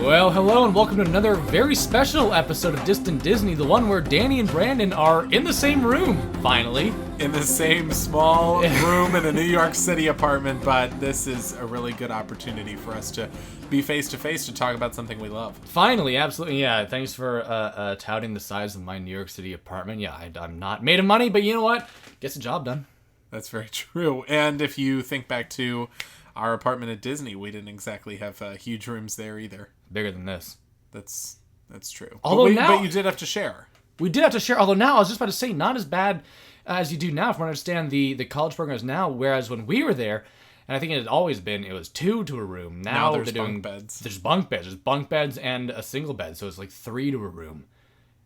Well, hello and welcome to another very special episode of Distant Disney, the one where Danny and Brandon are in the same room, finally. In the same small room in a New York City apartment, but this is a really good opportunity for us to be face-to-face to talk about something we love. Finally, absolutely, yeah. Thanks for touting the size of my New York City apartment. Yeah, I'm not made of money, but you know what? Gets the job done. That's very true. And if you think back to our apartment at Disney, we didn't exactly have huge rooms there either. Bigger than this. That's true. Although but you did have to share. We did have to share, although now, I was just about to say, not as bad as you do now, from what I understand, the college programs now, whereas when we were there, and I think it had always been, it was 2 to a room. Now there's they're bunk beds. There's bunk beds. There's bunk beds and a single bed, so it's like 3 to a room.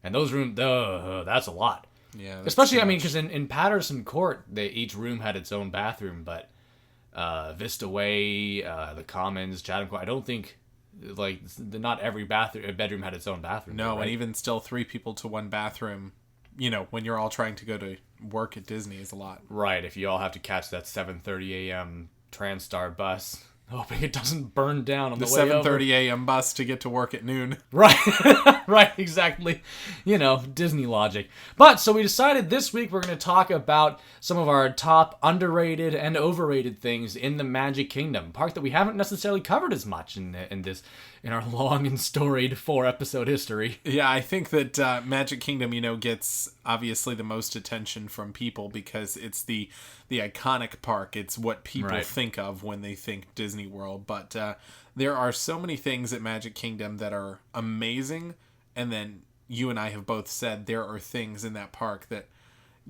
And those rooms, that's a lot. Yeah. Especially, I mean, because in Patterson Court, each room had its own bathroom, but Vista Way, the Commons, Chatham Court, I don't think, not every bedroom had its own bathroom. No, right? and even still 3 people to 1 bathroom, when you're all trying to go to work at Disney is a lot. Right, if you all have to catch that 7:30 a.m. Transtar bus, hoping it doesn't burn down on the way over. The 7:30 a.m. bus to get to work at noon. Right, right, exactly. Disney logic. But, so we decided this week we're going to talk about some of our top underrated and overrated things in the Magic Kingdom. A park that we haven't necessarily covered as much in our long and storied 4-episode history. Yeah, I think that Magic Kingdom, gets obviously the most attention from people because it's the iconic park. It's what people think of when they think Disney World. But there are so many things at Magic Kingdom that are amazing. And then you and I have both said there are things in that park that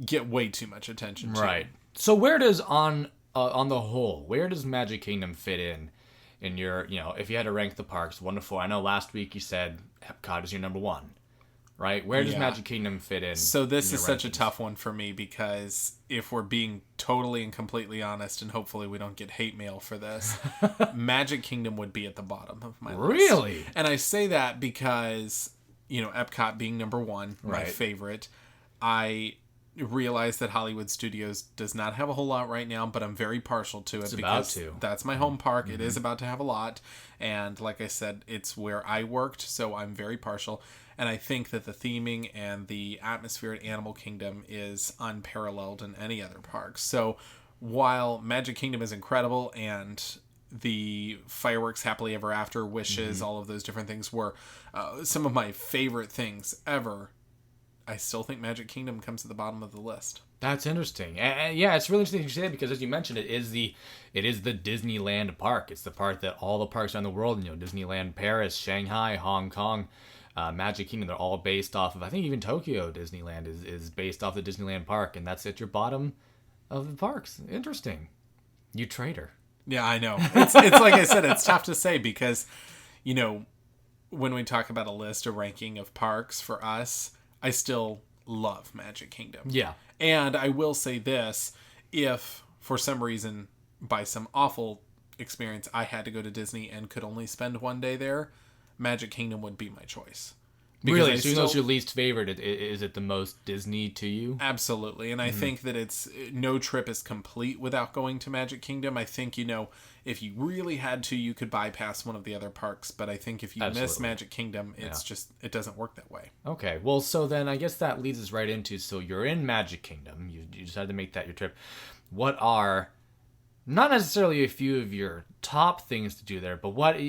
get way too much attention. Right. So where does, on the whole, where does Magic Kingdom fit in your, if you had to rank the parks 1 to 4? I know last week you said Epcot is your number 1, right? Where does Magic Kingdom fit in? So this is such a tough one for me because if we're being totally and completely honest, and hopefully we don't get hate mail for this, Magic Kingdom would be at the bottom of my list. Really? And I say that because, Epcot being number 1, my favorite, I realize that Hollywood Studios does not have a whole lot right now, but I'm very partial to it because that's my home park. Mm-hmm. It is about to have a lot. And like I said, it's where I worked, so I'm very partial. And I think that the theming and the atmosphere at Animal Kingdom is unparalleled in any other park. So while Magic Kingdom is incredible and the fireworks happily ever after, wishes, all of those different things were some of my favorite things ever, I still think Magic Kingdom comes at the bottom of the list. That's interesting. And yeah, it's really interesting you say that because, as you mentioned, it is the Disneyland park. It's the park that all the parks around the world, Disneyland Paris, Shanghai, Hong Kong, Magic Kingdom, they're all based off of, I think even Tokyo Disneyland is based off the Disneyland park, and that's at your bottom of the parks. Interesting. You traitor. Yeah, I know. It's like I said, it's tough to say because, when we talk about a list, a ranking of parks for us, I still love Magic Kingdom. Yeah. And I will say this, if for some reason, by some awful experience, I had to go to Disney and could only spend 1 day there, Magic Kingdom would be my choice. Because really? So even though it's your least favorite, is it the most Disney to you? Absolutely. And I think that no trip is complete without going to Magic Kingdom. I think, if you really had to, you could bypass one of the other parks. But I think if you miss Magic Kingdom, it doesn't work that way. Okay. Well, so then I guess that leads us right into, so you're in Magic Kingdom. You decided to make that your trip. What are, not necessarily a few of your top things to do there, but what do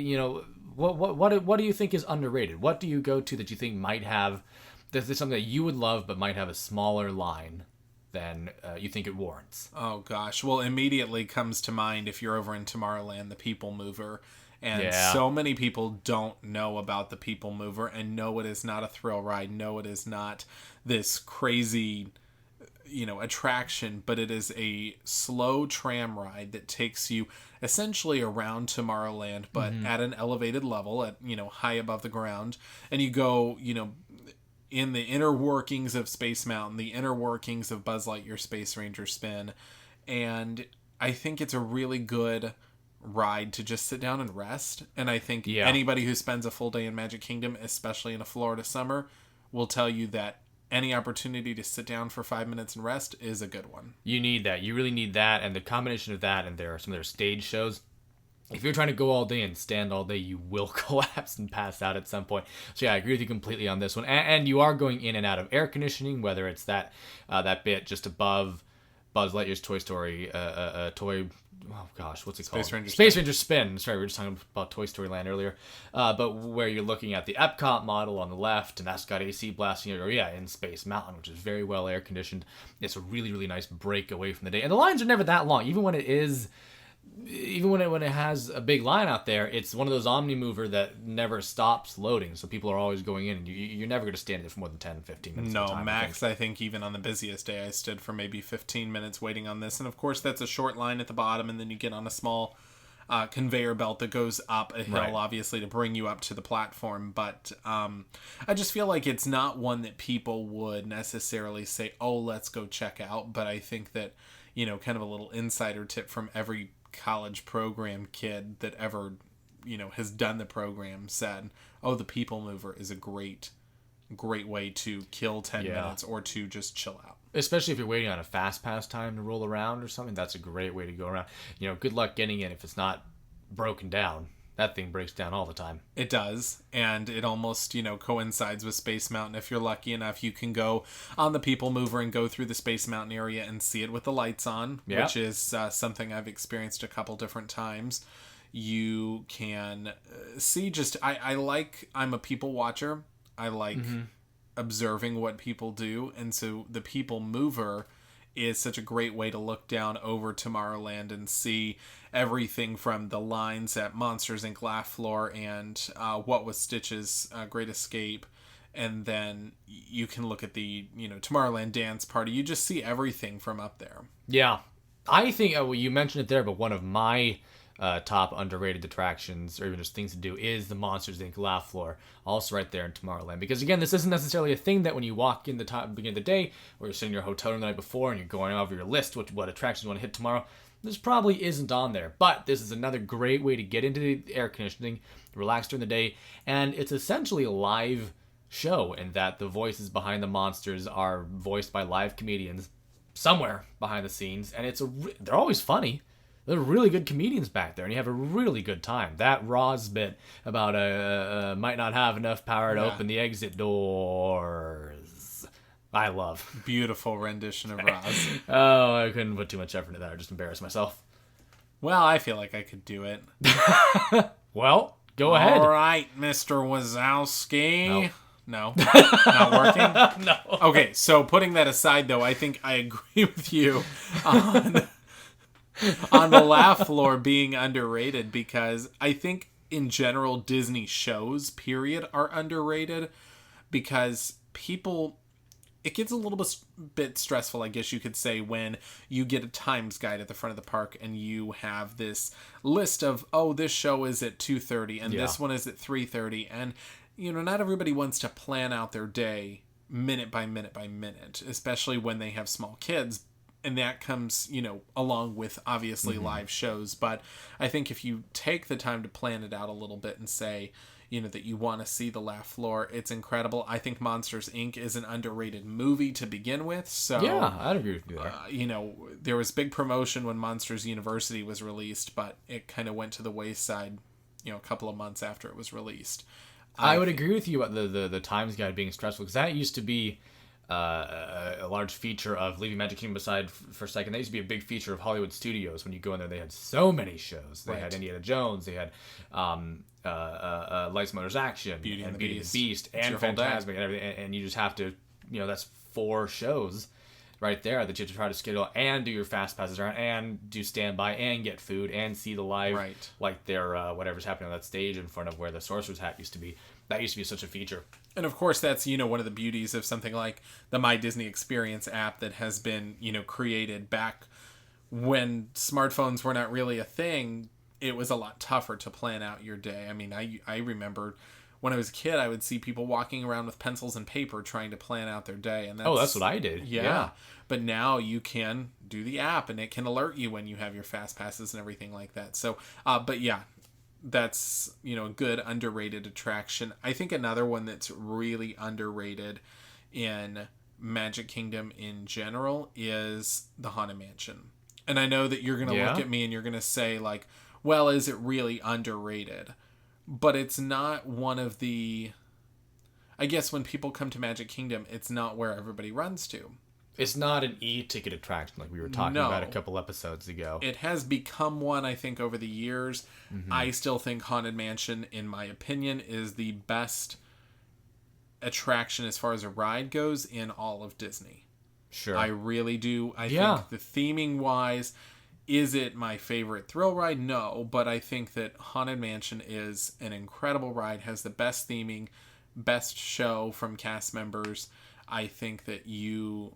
you think is underrated? What do you go to that you think might have, this is something that you would love but might have a smaller line than you think it warrants? Oh gosh, well, immediately comes to mind, if you're over in Tomorrowland, the People Mover. And so many people don't know about the People Mover and know it is not a thrill ride, know it is not this crazy attraction, but it is a slow tram ride that takes you essentially around Tomorrowland, but at an elevated level, at high above the ground, and you go in the inner workings of Space Mountain, the inner workings of Buzz Lightyear Space Ranger Spin, and I think it's a really good ride to just sit down and rest. And I think anybody who spends a full day in Magic Kingdom, especially in a Florida summer, will tell you that any opportunity to sit down for 5 minutes and rest is a good one. You need that. You really need that. And the combination of that and some of their stage shows, if you're trying to go all day and stand all day, you will collapse and pass out at some point. So yeah, I agree with you completely on this one. And you are going in and out of air conditioning, whether it's that bit just above Buzz Lightyear's Toy Story, toy. Oh gosh, what's it called? Space Ranger Spin. Sorry, we were just talking about Toy Story Land earlier. But where you're looking at the Epcot model on the left, and that's got AC blasting, or in Space Mountain, which is very well air conditioned. It's a really, really nice break away from the day, and the lines are never that long, even when it has a big line out there. It's one of those Omnimover that never stops loading, so people are always going in, and you're never going to stand there for more than 10, 15 minutes. No, max, I think even on the busiest day, I stood for maybe 15 minutes waiting on this. And of course, that's a short line at the bottom, and then you get on a small conveyor belt that goes up a hill, obviously, to bring you up to the platform. But I just feel like it's not one that people would necessarily say, oh, let's go check out. But I think that, kind of a little insider tip from every college program kid that ever has done the program said, oh, the People Mover is a great way to kill 10 minutes or to just chill out, especially if you're waiting on a fast pass time to roll around or something. That's a great way to go around. Good luck getting in if it's not broken down. That thing breaks down all the time. It does, and it almost, coincides with Space Mountain. If you're lucky enough, you can go on the People Mover and go through the Space Mountain area and see it with the lights on, which is something I've experienced a couple different times. You can see I'm a people watcher. I like observing what people do, and so the People Mover is such a great way to look down over Tomorrowland and see everything from the lines at Monsters Inc. Laugh Floor and What Was Stitch's Great Escape, and then you can look at the Tomorrowland Dance Party. You just see everything from up there. Yeah, I think you mentioned it there, but one of my top underrated attractions, or even just things to do, is the Monsters Inc. Laugh Floor, also right there in Tomorrowland. Because again, this isn't necessarily a thing that when you walk in the beginning of the day, or you're sitting in your hotel room the night before and you're going over your list, what attractions you want to hit tomorrow, this probably isn't on there. But this is another great way to get into the air conditioning, relax during the day, and it's essentially a live show in that the voices behind the monsters are voiced by live comedians somewhere behind the scenes, and they're always funny. There are really good comedians back there, and you have a really good time. That Roz bit about might not have enough power to open the exit doors, I love. Beautiful rendition of Roz. Oh, I couldn't put too much effort into that. I just embarrassed myself. Well, I feel like I could do it. Well, go ahead. All right, Mr. Wazowski. No? Not working? No. Okay, so putting that aside, though, I think I agree with you on the Laugh Floor being underrated, because I think in general Disney shows, period, are underrated because it gets a little bit stressful, I guess you could say, when you get a times guide at the front of the park and you have this list of, oh, this show is at 2:30 and this one is at 3:30, and not everybody wants to plan out their day minute by minute by minute, especially when they have small kids. And that comes, along with obviously live shows. But I think if you take the time to plan it out a little bit and say, that you want to see the Laugh Floor, it's incredible. I think Monsters, Inc. is an underrated movie to begin with. So yeah, I'd agree with you there. There was big promotion when Monsters University was released, but it kind of went to the wayside, a couple of months after it was released. I would agree with you about the Times Guide being stressful, because that used to be a large feature of, leaving Magic Kingdom aside for a second, that used to be a big feature of Hollywood Studios. When you go in there, they had so many shows. They had Indiana Jones, they had Lights, Motors, Action, Beauty and the Beast, and Fantasmic, and everything. And you just have to, that's 4 shows right there that you have to try to schedule and do your fast passes around and do standby and get food and see the live, like their whatever's happening on that stage in front of where the Sorcerer's Hat used to be. That used to be such a feature. And of course, that's, one of the beauties of something like the My Disney Experience app that has been, created back when smartphones were not really a thing. It was a lot tougher to plan out your day. I mean, I remember when I was a kid, I would see people walking around with pencils and paper trying to plan out their day. And that's what I did. Yeah. But now you can do the app and it can alert you when you have your fast passes and everything like that. So, but yeah, that's, a good underrated attraction. I think another one that's really underrated in Magic Kingdom in general is the Haunted Mansion. And I know that you're going to look at me and you're going to say, like, well, is it really underrated? But it's not one of the... I guess when people come to Magic Kingdom, it's not where everybody runs to. It's not an e-ticket attraction like we were talking about a couple episodes ago. It has become one, I think, over the years. I still think Haunted Mansion, in my opinion, is the best attraction as far as a ride goes in all of Disney. Sure. I really do. I think the theming wise, is it my favorite thrill ride? No, but I think that Haunted Mansion is an incredible ride, has the best theming, best show from cast members. I think that you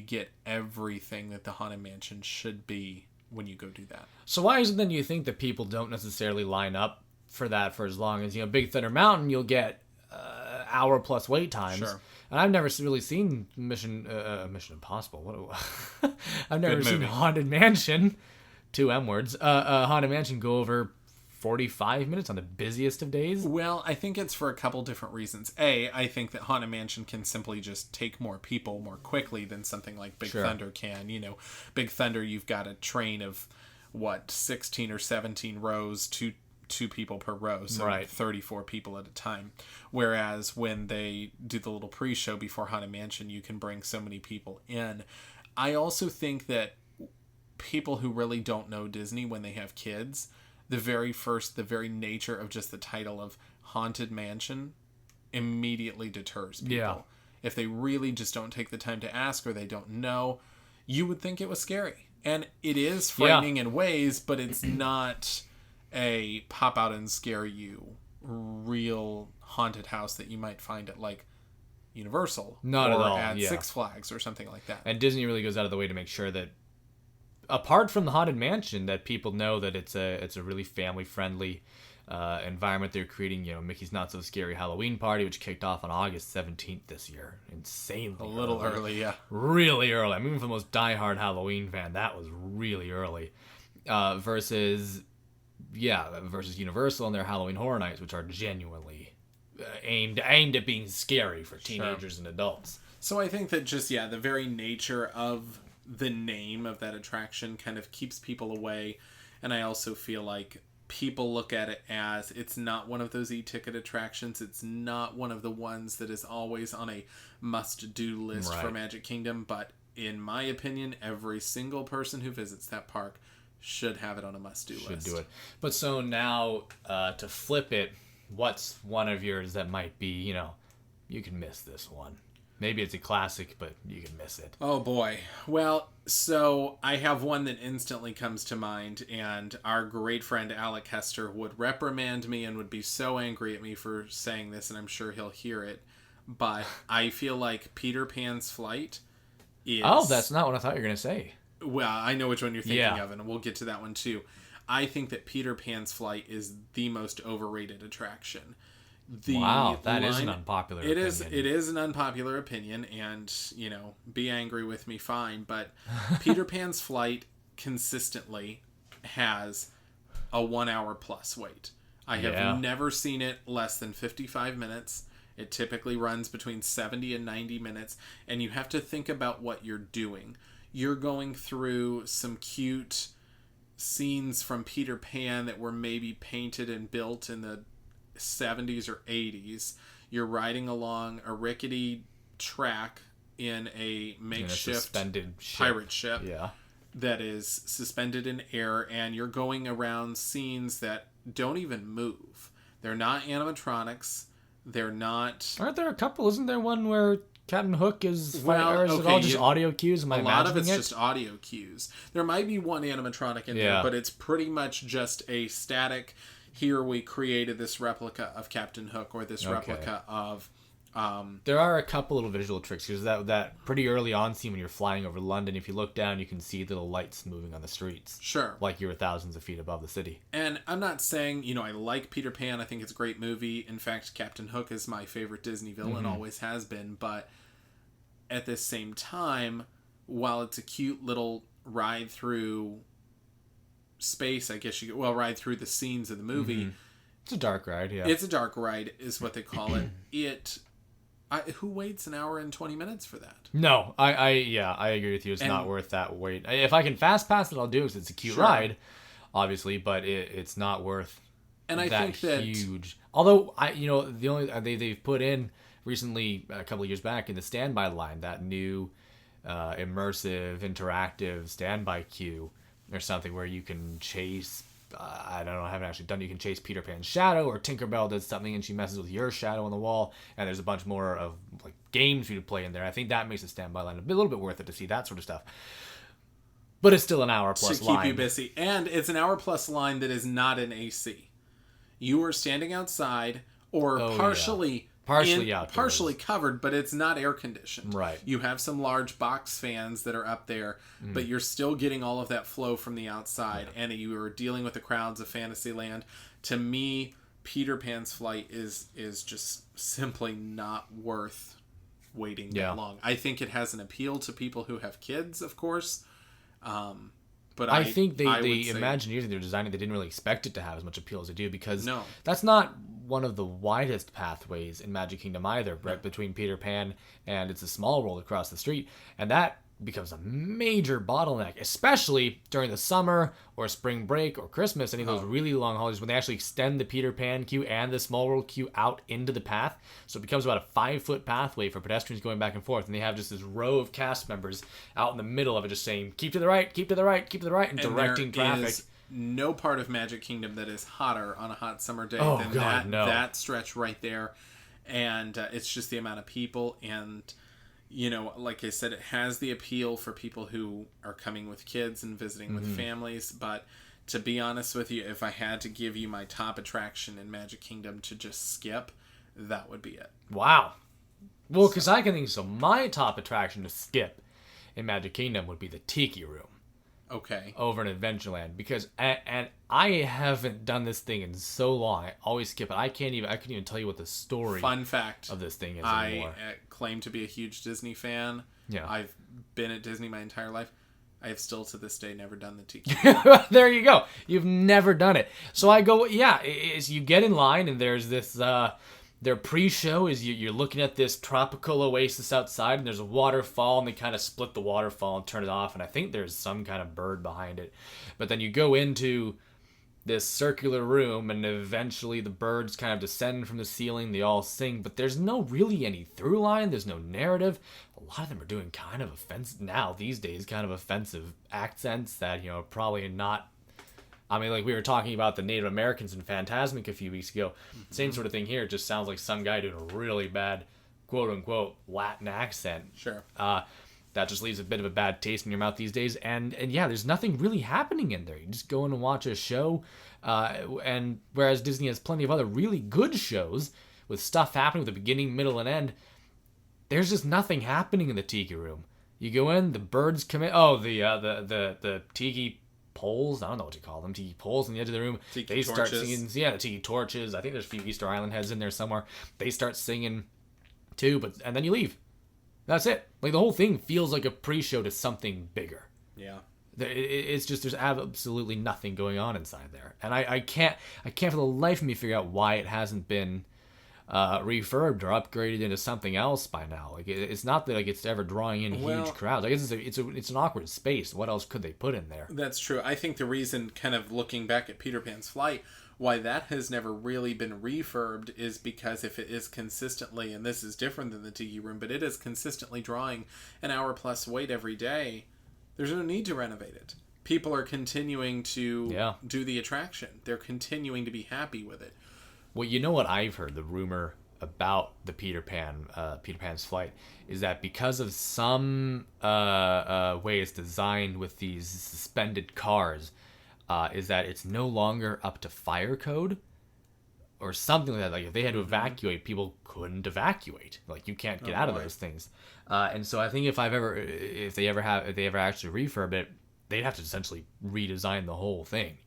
get everything that the Haunted Mansion should be when you go do that. So why is it then you think that people don't necessarily line up for that for as long as, Big Thunder Mountain, you'll get hour plus wait times. Sure. And I've never really seen Mission Impossible. I've never seen Haunted Mansion, 2 M words, Haunted Mansion go over 45 minutes on the busiest of days. Well, I think it's for a couple different reasons. A, I think that Haunted Mansion can simply just take more people more quickly than something like Big Thunder can. Big Thunder, you've got a train of, 16 or 17 rows, two people per row, so 34 people at a time. Whereas when they do the little pre-show before Haunted Mansion, you can bring so many people in. I also think that people who really don't know Disney when they have kids, the very nature of just the title of Haunted Mansion immediately deters people. Yeah. If they really just don't take the time to ask or they don't know, you would think it was scary. And it is frightening in ways, but it's not a pop out and scare you real haunted house that you might find at like Universal. Not at all. At Six Flags or something like that. And Disney really goes out of the way to make sure that, apart from the Haunted Mansion, that people know that it's a really family friendly environment they're creating. Mickey's Not So Scary Halloween Party, which kicked off on August 17th this year. Insanely a little early, yeah. Really early. I mean, for the most diehard Halloween fan, that was really early. Versus Universal and their Halloween Horror Nights, which are genuinely aimed at being scary for teenagers and adults. So I think that just, the very nature of the name of that attraction kind of keeps people away. And I also feel like people look at it as it's not one of those e-ticket attractions. It's not one of the ones that is always on a must-do list for Magic Kingdom. But in my opinion, every single person who visits that park should have it on a must-do list. Should do it. But so now, to flip it, what's one of yours that might be, you can miss this one? Maybe it's a classic, but you can miss it. Oh, boy. Well, so I have one that instantly comes to mind, and our great friend Alec Hester would reprimand me and would be so angry at me for saying this, and I'm sure he'll hear it. But I feel like Peter Pan's Flight is... Oh, that's not what I thought you were going to say. Well, I know which one you're thinking of, and we'll get to that one too. I think that Peter Pan's Flight is the most overrated attraction. Wow, that is an unpopular opinion. It is an unpopular opinion, and, be angry with me, fine. But Peter Pan's Flight consistently has a 1 hour plus wait. I have never seen it less than 55 minutes. It typically runs between 70 and 90 minutes, and you have to think about what you're doing. You're going through some cute scenes from Peter Pan that were maybe painted and built in the 70s or 80s. You're riding along a rickety track in a makeshift suspended pirate ship that is suspended in air, and you're going around scenes that don't even move. They're not animatronics. They're not... Aren't there a couple? Isn't there one where Captain Hook is... or is it all just audio cues? Am I imagining it? A lot of it's just audio cues. There might be one animatronic in there, but it's pretty much just a static... Here we created this replica of Captain Hook, or this replica of... there are a couple little visual tricks. There's that pretty early on scene when you're flying over London. If you look down, you can see little lights moving on the streets. Sure. Like you're thousands of feet above the city. And I'm not saying, I like Peter Pan. I think it's a great movie. In fact, Captain Hook is my favorite Disney villain, always has been. But at the same time, while it's a cute little ride through... space, I guess ride through the scenes of the movie. It's a dark ride, It's a dark ride, is what they call it. Who waits an hour and 20 minutes for that? No, I agree with you. It's not worth that wait. If I can fast pass it, I'll do it because it's a cute ride. obviously, but it's not worth And I that think that huge. Although the only they've put in recently a couple of years back in the standby line that new immersive interactive standby queue or something where you can chase. I don't know. I haven't actually done. You can chase Peter Pan's shadow, or Tinkerbell does something and she messes with your shadow on the wall. And there's a bunch more of like games for you to play in there. I think that makes the standby line a little bit worth it to see that sort of stuff. But it's still an hour plus to keep line. you busy, and it's an hour plus line that is not in AC. You are standing outside or partially covered, but it's not air conditioned. Right. You have some large box fans that are up there, but you're still getting all of that flow from the outside, and you are dealing with the crowds of Fantasyland. To me, Peter Pan's Flight is just simply not worth waiting that long. I think it has an appeal to people who have kids, of course. But I think the Imagineers they're designing, they didn't really expect it to have as much appeal as they do, because No. that's not one of the widest pathways in Magic Kingdom either, right? Between Peter Pan and It's a Small World across the street. And that becomes a major bottleneck, especially during the summer or spring break or Christmas, any of those really long holidays when they actually extend the Peter Pan queue and the Small World queue out into the path. So it becomes about a 5-foot pathway for pedestrians going back and forth, and they have just this row of cast members out in the middle of it just saying, keep to the right, keep to the right, keep to the right, and directing traffic. Is no part of Magic Kingdom that is hotter on a hot summer day than that stretch right there. And it's just the amount of people, and like I said, it has the appeal for people who are coming with kids and visiting with families. But to be honest with you, if I had to give you my top attraction in Magic Kingdom to just skip, that would be it. Wow. Well, because I can think so. My top attraction to skip in Magic Kingdom would be the Tiki Room. Okay. Over in Adventureland, because and I haven't done this thing in so long. I always skip it. I couldn't even tell you what the story. Fun fact of this thing is anymore. I claim to be a huge Disney fan. Yeah. I've been at Disney my entire life. I have still to this day never done the Tiki. There you go. You've never done it. So I go, is you get in line and there's this their pre-show is you're looking at this tropical oasis outside, and there's a waterfall, and they kind of split the waterfall and turn it off, and I think there's some kind of bird behind it. But then you go into this circular room, and eventually the birds kind of descend from the ceiling, they all sing, but there's no really any through line, there's no narrative. A lot of them are doing kind of offensive now these days, kind of offensive accents that, probably not. I mean, like we were talking about the Native Americans in Fantasmic a few weeks ago. Same sort of thing here. It just sounds like some guy doing a really bad, quote-unquote, Latin accent. Sure. That just leaves a bit of a bad taste in your mouth these days. And yeah, there's nothing really happening in there. You just go in and watch a show. And whereas Disney has plenty of other really good shows with stuff happening with the beginning, middle, and end, there's just nothing happening in the Tiki Room. You go in, the birds come in. Oh, the Tiki poles, I don't know what you call them, tiki poles on the edge of the room. They start singing, the tiki torches. I think there's a few Easter Island heads in there somewhere. They start singing too, and then you leave. That's it. Like the whole thing feels like a pre-show to something bigger. Yeah. It's just there's absolutely nothing going on inside there, and I can't for the life of me figure out why it hasn't been refurbed or upgraded into something else by now. Like it's not that like it's ever drawing in huge crowds. Like it's an awkward space. What else could they put in there? That's true. I think the reason, kind of looking back at Peter Pan's Flight, why that has never really been refurbed is because if it is consistently, and this is different than the Tiki Room, but it is consistently drawing an hour plus wait every day, there's no need to renovate it. People are continuing to do the attraction. They're continuing to be happy with it. Well, you know what I've heard, the rumor about the Peter Pan's Flight, is that because of some way it's designed with these suspended cars, is that it's no longer up to fire code or something like that. Like if they had to evacuate, people couldn't evacuate. Like you can't get out of those things. And so I think if they ever actually refurb it, they'd have to essentially redesign the whole thing.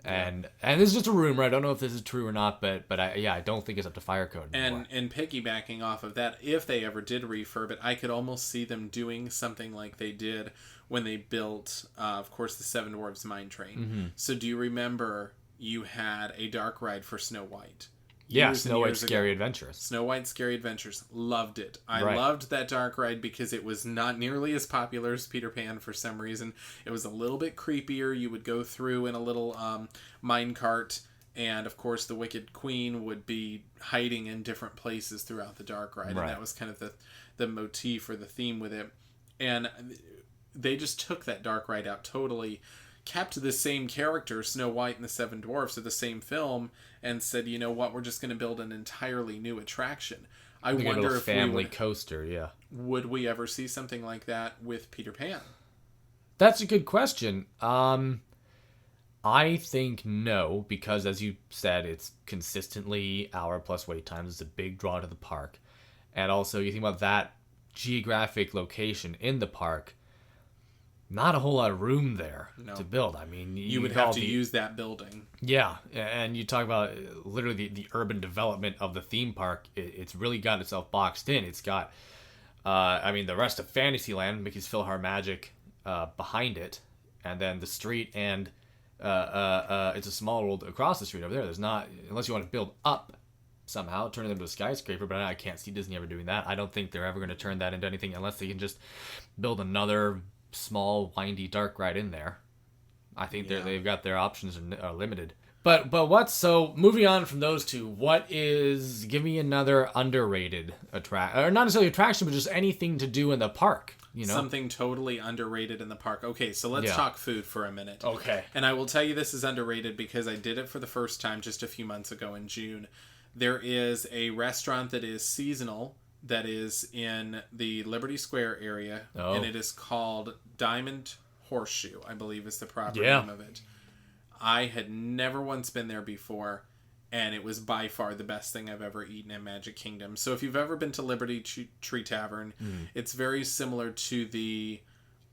And this is just a rumor. I don't know if this is true or not, but I don't think it's up to fire code anymore. And piggybacking off of that, if they ever did refurb it, I could almost see them doing something like they did when they built, of course, the Seven Dwarfs Mine Train. Mm-hmm. So do you remember you had a dark ride for Snow White? Yeah, years and Snow White's years Scary ago. Adventures. Snow White's Scary Adventures. Loved it. I Right. loved that dark ride because it was not nearly as popular as Peter Pan for some reason. It was a little bit creepier. You would go through in a little mine cart, and of course the Wicked Queen would be hiding in different places throughout the dark ride, Right. and that was kind of the motif or the theme with it. And they just took that dark ride out totally, kept the same character, Snow White and the Seven Dwarfs, of the same film, and said, you know what, we're just going to build an entirely new attraction. I wonder if family coaster, yeah. would we ever see something like that with Peter Pan? That's a good question. I think no, because as you said, it's consistently hour plus wait times. It's a big draw to the park. And also, you think about that geographic location in the park, not a whole lot of room there to build. I mean, you would have to use that building. Yeah, and you talk about literally the urban development of the theme park. It's really got itself boxed in. It's got, the rest of Fantasyland, Mickey's PhilharMagic behind it, and then the street, and it's a small world across the street over there. There's not, unless you want to build up somehow, turn it into a skyscraper, but I can't see Disney ever doing that. I don't think they're ever going to turn that into anything unless they can just build another small, windy, dark ride in there. I think they've got their options are limited. But so moving on from those two, give me another underrated attraction, or not necessarily attraction, but just anything to do in the park. You know, something totally underrated in the park. Okay, so let's talk food for a minute. Okay. And I will tell you this is underrated because I did it for the first time just a few months ago in June. There is a restaurant that is seasonal that is in the Liberty Square area, and it is called Diamond Horseshoe, I believe is the proper name of it. I had never once been there before, and it was by far the best thing I've ever eaten in Magic Kingdom. So if you've ever been to Liberty Tree Tavern, it's very similar to the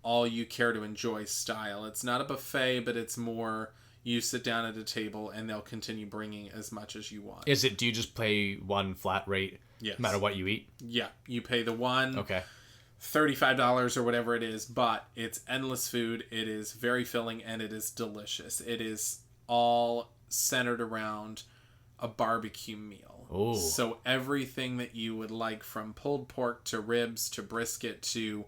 all you care to enjoy style. It's not a buffet, but it's more you sit down at a table and they'll continue bringing as much as you want. Do you just pay one flat rate no matter what you eat? Yeah, you pay the one $35 or whatever it is, but it's endless food. It is very filling and it is delicious. It is all centered around a barbecue meal. Ooh. So everything that you would like, from pulled pork to ribs to brisket to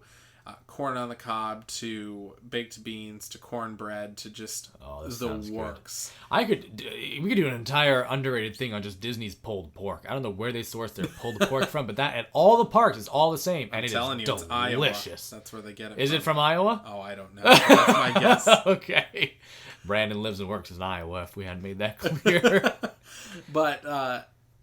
corn on the cob to baked beans to cornbread to just the works. We could do an entire underrated thing on just Disney's pulled pork. I don't know where they source their pulled pork from, but that at all the parks is all the same, and it is delicious. It's Iowa. That's where they get it. Is it from Iowa? Oh, I don't know. That's my guess. Okay. Brandon lives and works in Iowa. If we hadn't made that clear, but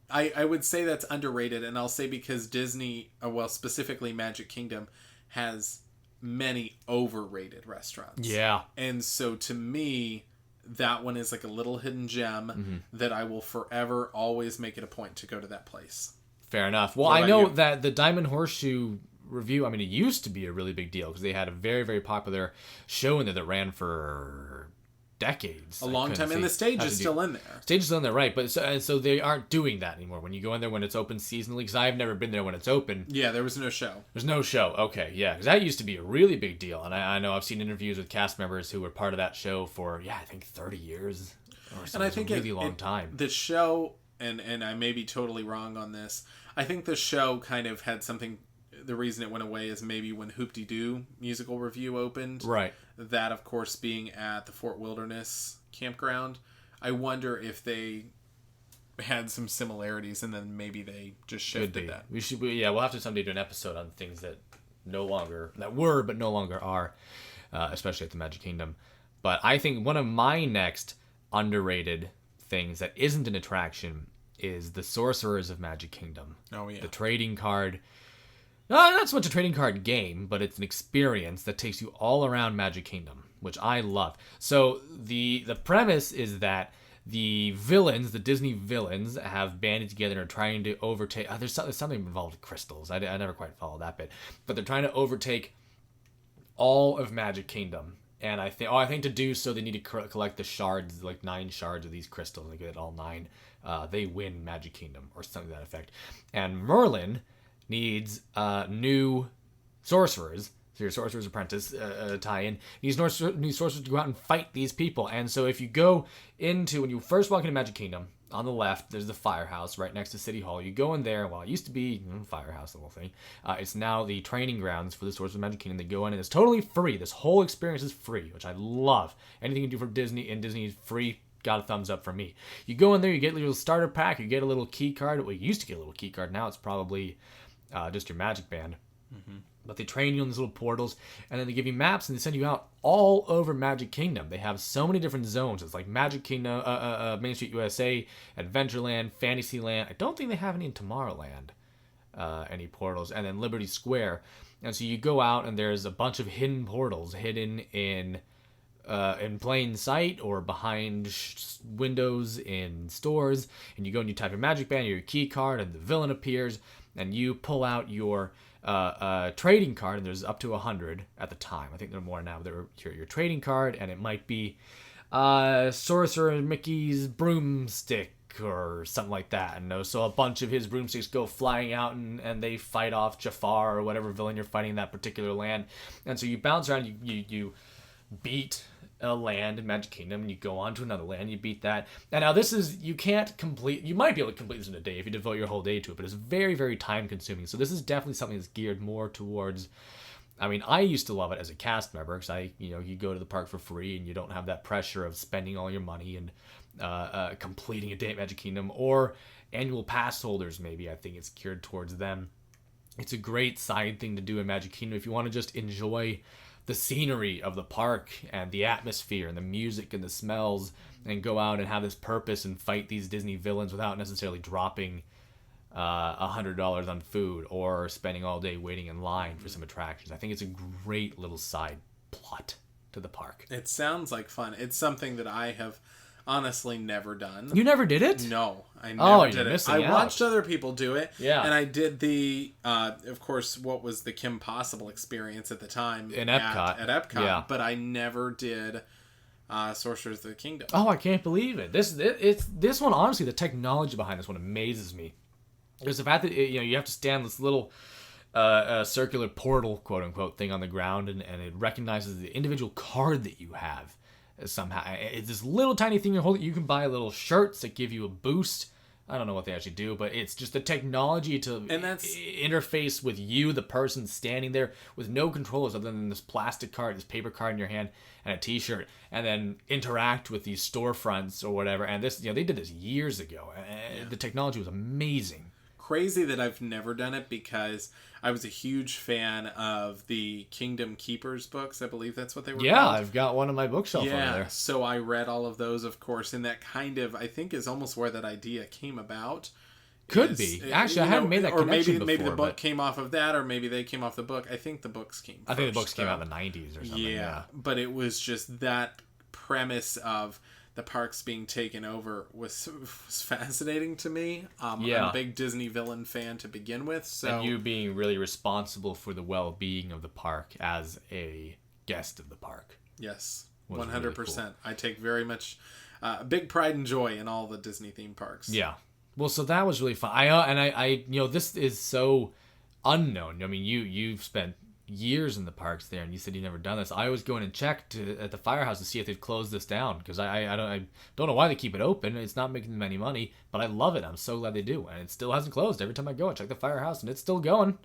I would say that's underrated, and I'll say because Disney, specifically Magic Kingdom, has many overrated restaurants. Yeah. And so to me, that one is like a little hidden gem that I will forever always make it a point to go to that place. Fair enough. Well, I know that the Diamond Horseshoe review, it used to be a really big deal because they had a very, very popular show in there that ran for decades. A long time, and the stage is still in there. Stage is still in there, right? But so they aren't doing that anymore. When you go in there when it's open seasonally, because I've never been there when it's open. Yeah, there was no show. There's no show. Okay, yeah, because that used to be a really big deal, and I know I've seen interviews with cast members who were part of that show for I think 30 years or something. And I think a really long time. The show, and I may be totally wrong on this. I think the show kind of had something. The reason it went away is maybe when Hoop-Dee-Doo musical review opened. Right. That, of course, being at the Fort Wilderness campground. I wonder if they had some similarities and then maybe they just shifted that. We'll have to someday do an episode on things that were but no longer are, especially at the Magic Kingdom. But I think one of my next underrated things that isn't an attraction is the Sorcerers of Magic Kingdom. Oh, yeah. The trading card. Not so much a trading card game, but it's an experience that takes you all around Magic Kingdom, which I love. So the premise is that the villains, the Disney villains, have banded together and are trying to overtake. There's something involved with crystals. I never quite followed that bit, but they're trying to overtake all of Magic Kingdom. And I think to do so, they need to collect the shards, like 9 shards of these crystals. They get all 9. They win Magic Kingdom, or something to that effect. And Merlin needs new sorcerers. So your Sorcerer's Apprentice tie-in. Needs new sorcerers to go out and fight these people. And so if you go when you first walk into Magic Kingdom, On the left, there's the firehouse right next to City Hall. You go in there. Well, it used to be firehouse, the whole thing. It's now the training grounds for the Sorcerer's Magic Kingdom. They go in and it's totally free. This whole experience is free, which I love. Anything you do for Disney and Disney is free. Got a thumbs up from me. You go in there, you get a little starter pack, you get a little key card. Well, you used to get a little key card. Now it's probably just your magic band. Mm-hmm. But they train you on these little portals, and then they give you maps, and they send you out all over Magic Kingdom. They have so many different zones. It's like Magic Kingdom, Main Street USA, Adventureland, Fantasyland. I don't think they have any in Tomorrowland, any portals. And then Liberty Square. And so you go out, and there's a bunch of hidden portals hidden in plain sight or behind windows in stores. And you go and you type your magic band, your key card, and the villain appears, and you pull out your trading card, and there's up to 100 at the time. I think there are more now. They're your trading card, and it might be Sorcerer Mickey's broomstick or something like that. And so a bunch of his broomsticks go flying out, and they fight off Jafar or whatever villain you're fighting in that particular land. And so you bounce around, you beat a land in Magic Kingdom, and you go on to another land, you beat that. And now this is, you might be able to complete this in a day if you devote your whole day to it, but it's very, very time consuming. So this is definitely something that's geared more towards, I mean, I used to love it as a cast member, because you go to the park for free, and you don't have that pressure of spending all your money and completing a day at Magic Kingdom, or annual pass holders, maybe. I think it's geared towards them. It's a great side thing to do in Magic Kingdom if you want to just enjoy the scenery of the park and the atmosphere and the music and the smells, and go out and have this purpose and fight these Disney villains without necessarily dropping $100 on food or spending all day waiting in line for some attractions. I think it's a great little side plot to the park. It sounds like fun. It's something that I have honestly never done. You never did it? No, I never did it. I out. watched other people do it. Yeah. And I did the, of course, what was the Kim Possible experience at the time. In Epcot. At Epcot. Yeah. But I never did Sorcerers of the Kingdom. Oh, I can't believe it. This one, honestly, the technology behind this one amazes me. There's the fact that you have to stand this little circular portal, quote unquote, thing on the ground, and it recognizes the individual card that you have. Somehow it's this little tiny thing you're holding. You can buy little shirts that give you a boost. I don't know what they actually do, but it's just the technology to interface with you, the person standing there with no controllers other than this plastic card, this paper card in your hand, and a t-shirt, and then interact with these storefronts or whatever. And this, they did this years ago. The technology was amazing. Crazy that I've never done it, because I was a huge fan of the Kingdom Keepers books. I believe that's what they were called. I've got one on my bookshelf over there. So I read all of those, of course, and that kind of, I think, is almost where that idea came about. Could be. Actually, I hadn't made that connection before. Or maybe the book came off of that, or maybe they came off the book. I think the books came first. I think the books came out in the 90s or something. Yeah, but it was just that premise of the parks being taken over was fascinating to me. I'm a big Disney villain fan to begin with. So, and you being really responsible for the well-being of the park as a guest of the park. Yes, 100%. Really cool. I take very much big pride and joy in all the Disney theme parks. Yeah. Well, so that was really fun. I this is so unknown. I mean, you've spent years in the parks there, and you said you've never done this. I always go in and check at the firehouse to see if they've closed this down, because I don't know why they keep it open. It's not making them any money, but I love it. I'm so glad they do, and it still hasn't closed. Every time I go, I check the firehouse, and it's still going.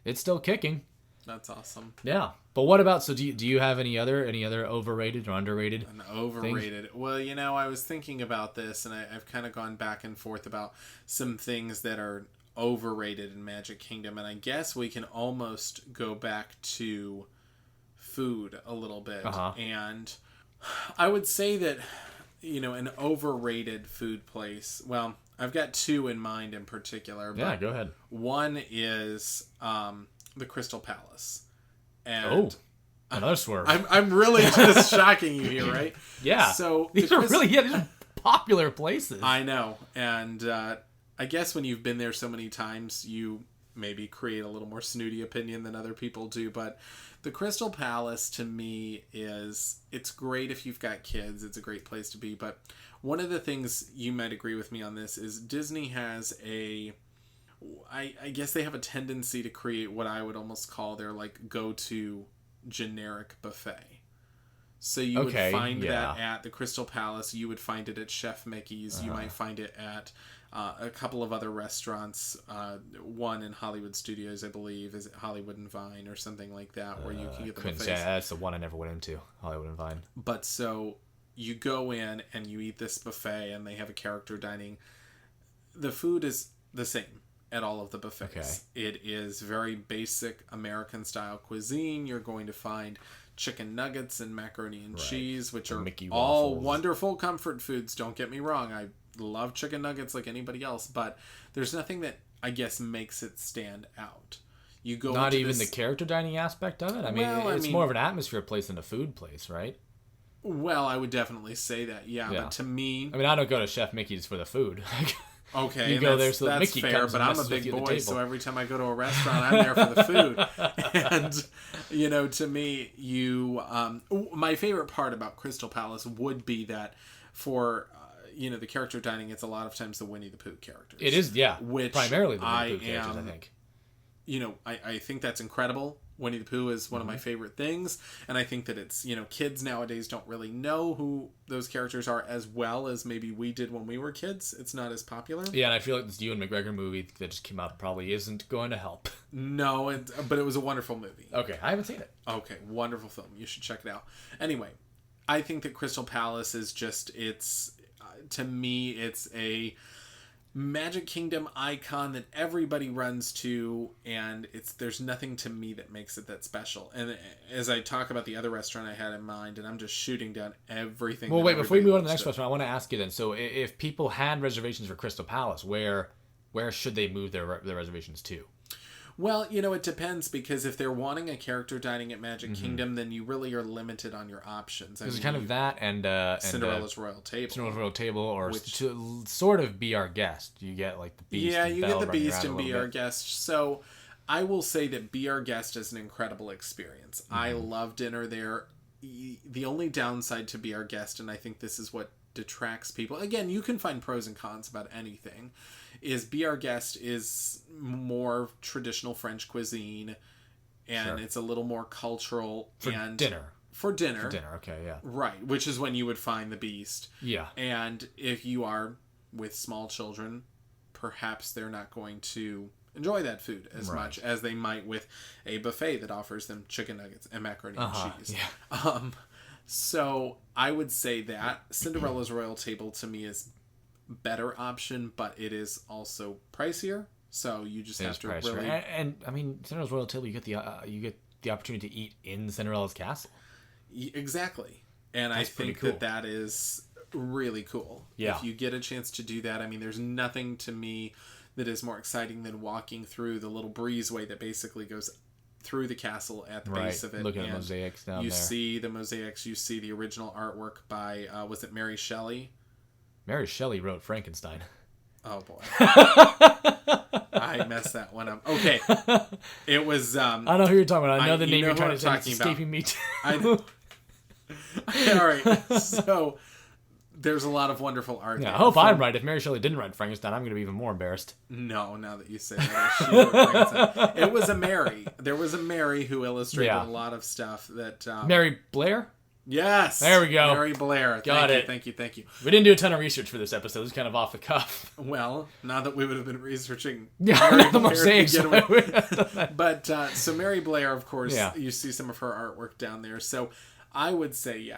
It's still kicking. That's awesome. Yeah, but what about, so do you have any other overrated or underrated? An overrated. Things? Well, I was thinking about this, and I've kind of gone back and forth about some things that are overrated in Magic Kingdom, and I guess we can almost go back to food a little bit. And I would say that an overrated food place, well, I've got two in mind in particular. Yeah, go ahead. One is the Crystal Palace, and another swerve. I'm really just shocking you here, right? Yeah, so these are popular places. I know. And I guess when you've been there so many times, you maybe create a little more snooty opinion than other people do. But the Crystal Palace, to me, it's great if you've got kids. It's a great place to be. But one of the things, you might agree with me on this, is Disney has I guess they have a tendency to create what I would almost call their go-to generic buffet. So you would find yeah. that at the Crystal Palace. You would find it at Chef Mickey's. You might find it at a couple of other restaurants. One in Hollywood Studios, I believe. Is it Hollywood and Vine or something like that, where you can get the buffets? That's the one I never went into, Hollywood and Vine. But so you go in and you eat this buffet, and they have a character dining. The food is the same at all of the buffets. Okay. It is very basic American style cuisine. You're going to find chicken nuggets and macaroni and cheese, which are Mickey all waffles. Wonderful comfort foods. Don't get me wrong. I love chicken nuggets like anybody else, but there's nothing that I guess makes it stand out. You go not even the character dining aspect of it. I mean, it's more of an atmosphere place than a food place, right? Well, I would definitely say that, yeah. But to me, I mean, I don't go to Chef Mickey's for the food. Okay, you go there so that that's Mickey fair, comes but and I'm a messes with big you at the boy, table. so every time I go to a restaurant, I'm there for the food. And, you know, to me, my favorite part about Crystal Palace would be that for, the character dining, it's a lot of times the Winnie the Pooh characters. It is, yeah. Which primarily the Winnie the Pooh characters, I think. I think that's incredible. Winnie the Pooh is one of my favorite things, and I think that it's, kids nowadays don't really know who those characters are as well as maybe we did when we were kids. It's not as popular. Yeah, and I feel like this Ewan McGregor movie that just came out probably isn't going to help. No, but it was a wonderful movie. Okay, I haven't seen it. Okay, wonderful film. You should check it out. Anyway, I think that Crystal Palace is just, to me, it's a Magic Kingdom icon that everybody runs to, and there's nothing to me that makes it that special. And as I talk about the other restaurant I had in mind, and I'm just shooting down everything. Well, wait, before we move on to the next restaurant, I want to ask you then. So, if people had reservations for Crystal Palace, where should they move their reservations to? Well, it depends, because if they're wanting a character dining at Magic Kingdom, then you really are limited on your options. There's kind of that and Cinderella's Royal Table. Cinderella's Royal Table, or to sort of Be Our Guest. You get like the Beast. Yeah, and you Belle get the running Beast around and a Be little Our bit. Guest. So I will say that Be Our Guest is an incredible experience. I love dinner there. The only downside to Be Our Guest, and I think this is what detracts people, again, you can find pros and cons about anything, is Be Our Guest is more traditional French cuisine, and it's a little more cultural. For dinner, okay, yeah. Right, which is when you would find the Beast. Yeah. And if you are with small children, perhaps they're not going to enjoy that food as much as they might with a buffet that offers them chicken nuggets and macaroni and cheese. Yeah. So I would say that Cinderella's Royal Table to me is better option, but it is also pricier. So you just have to really. And I mean, Cinderella's Royal Table, you get the opportunity to eat in Cinderella's castle. Exactly, and that's I think cool. that is really cool. Yeah. If you get a chance to do that, I mean, there's nothing to me that is more exciting than walking through the little breezeway that basically goes through the castle at the base of it. Looking at mosaics down there. You see the mosaics. You see the original artwork by was it Mary Shelley? Mary Shelley wrote Frankenstein. Oh boy, I messed that one up. Okay, it was. I know who you're talking about. I know the name you're trying to say. It's escaping me too. All right, so there's a lot of wonderful art. Yeah, I hope I'm right. If Mary Shelley didn't write Frankenstein, I'm going to be even more embarrassed. No, now that you say that, she wrote Frankenstein. It was a Mary. There was a Mary who illustrated a lot of stuff that. Mary Blair. Yes. There we go. Mary Blair. Got it. Thank you. We didn't do a ton of research for this episode. It was kind of off the cuff. Well, not that we would have been researching the mosaics. But so Mary Blair, of course, you see some of her artwork down there. So I would say,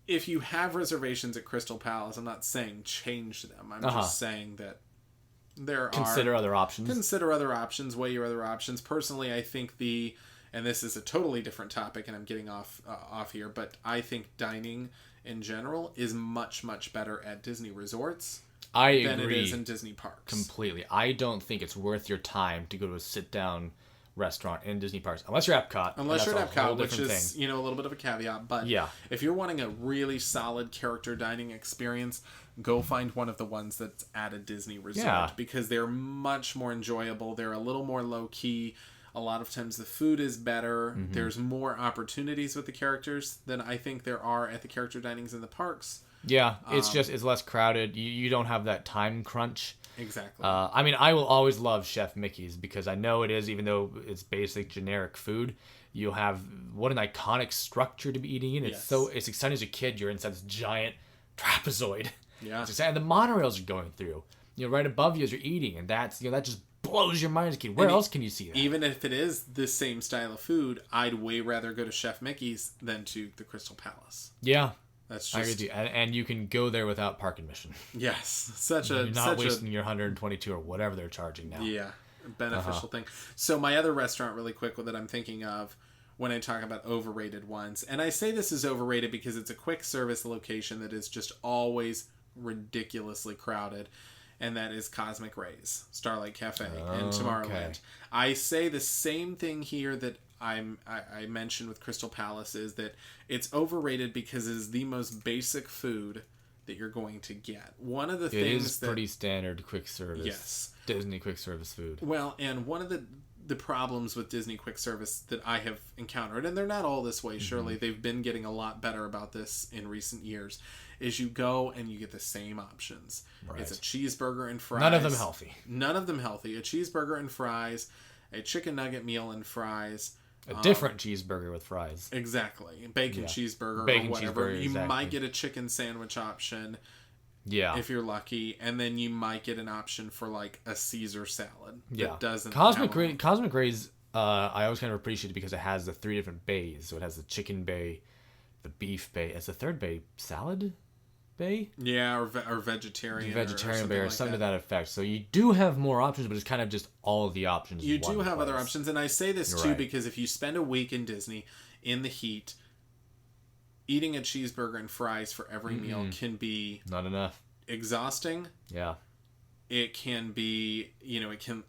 if you have reservations at Crystal Palace, I'm not saying change them. I'm just saying that Consider other options. Weigh your other options. Personally, I think and this is a totally different topic, and I'm getting off here, but I think dining in general is much, much better at Disney resorts than it is in Disney parks. Completely. I don't think it's worth your time to go to a sit-down restaurant in Disney parks, unless you're Epcot. Which is, a little bit of a caveat, but if you're wanting a really solid character dining experience, go find one of the ones that's at a Disney resort, because they're much more enjoyable. They're a little more low-key. A lot of times the food is better. There's more opportunities with the characters than I think there are at the character dinings in the parks. Yeah, it's less crowded. You don't have that time crunch. Exactly. I mean, I will always love Chef Mickey's because I know it is, even though it's basic generic food, you'll have what an iconic structure to be eating in. It's it's exciting as a kid. You're inside this giant trapezoid. Yeah. It's exciting. And the monorails are going through. Right above you as you're eating, and that's that just blows your mind as a kid. Where else can you see that? Even if it is the same style of food, I'd way rather go to Chef Mickey's than to the Crystal Palace. Yeah. That's just... I agree with you. And you can go there without park admission. Yes. You're not wasting your 122 or whatever they're charging now. Yeah. Beneficial thing. So my other restaurant really quick that I'm thinking of when I talk about overrated ones, and I say this is overrated because it's a quick service location that is just always ridiculously crowded, and that is Cosmic Rays, Starlight Cafe in Tomorrowland. Okay. I say the same thing here that I mentioned with Crystal Palace, is that it's overrated because it is the most basic food that you're going to get. One of the things is pretty standard quick service. Yes. Disney quick service food. Well, and one of the problems with Disney quick service that I have encountered, and they're not all this way, surely they've been getting a lot better about this in recent years, is you go and you get the same options. Right. It's a cheeseburger and fries. None of them healthy. None of them healthy. A cheeseburger and fries, a chicken nugget meal and fries. A different cheeseburger with fries. Exactly. Bacon cheeseburger or whatever. Cheeseburger, you might get a chicken sandwich option. Yeah. If you're lucky. And then you might get an option for like a Caesar salad. Yeah. That doesn't Cosmic Rays, I always kind of appreciate it because it has the 3 different bays. So it has the chicken bay, the beef bay. Is the third bay salad bay? Yeah, or vegetarian. Vegetarian or bay or something to that effect. So you do have more options, but it's kind of just all of the options. You do have other options. And I say this You're too right. because if you spend a week in Disney in the heat, eating a cheeseburger and fries for every meal can be not enough. Exhausting. Yeah. It can be,